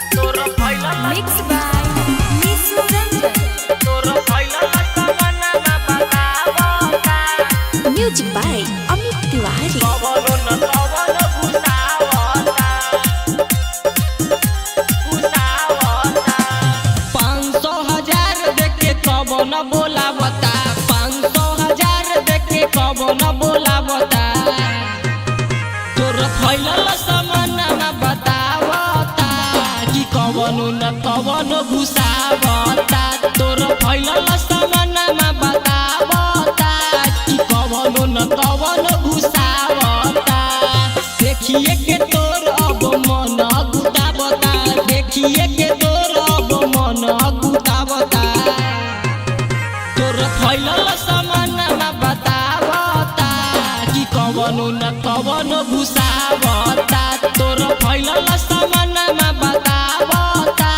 Mixed by Miss Ranjan. Music by Amit Tiwari. न बोलावता 500,000 देके कब न बोलावता तोर फैलल समानमा बतावता कि कवनो न कवनो घुसावता तोर फैलल समानमा बतावता कि कवनो न कवनो घुसावता देखिए के तोर अब मन गुतावता देखिए के तोर अब मन गुतावता फैलल समानमा बतावता कि कवनो न कवनो घुसावता तोर फैलल समानमा बतावता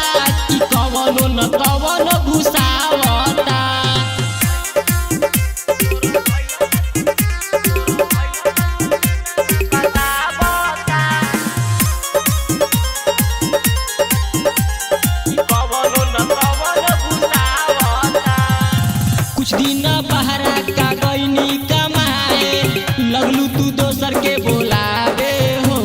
कि कवनो न कवनो घुसावता कुछ दिन बहरा का गईनी कमाए लगलू तू दोसर के बोलावे हो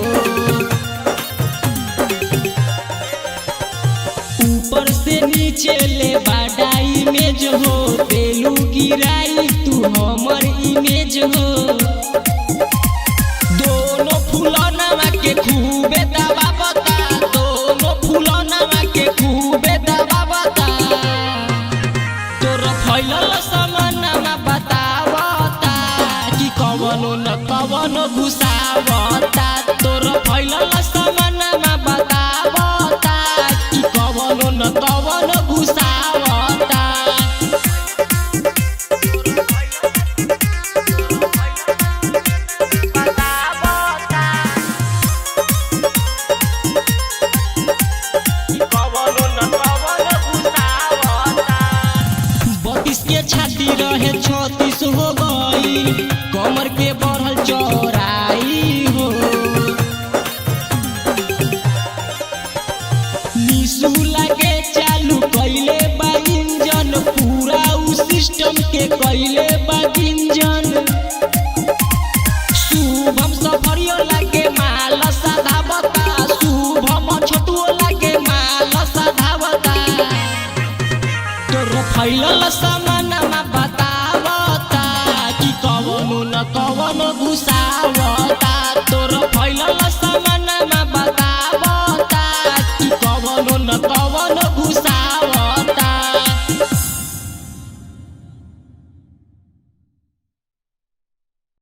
ऊपर से नीचे ले बाडाई इमेज हो तेलू गिराई तू हमर इमेज हो दोनों फूलनवा के खूबे दबावता दोनों फूलनवा के खूबे दबावता तोर फैलल समानमा बतावता कि कवनो न कवनो घुसावता तोर फैलल समानमा बतावता कि कवनो न कवनो घुसावता के छाती रहे 36 हो गई कमर के बढ़ल चौड़ाई हो निशु लगे चालू कैले बा इंजन पूरा उ सिस्टम के कैले बा इंजन शुभम सफरियो लगे माल साधावता शुभम छोटुओ लगे माल साधावता तोर फैलल समानमा बतावता कि कवनो न कवनो घुसावता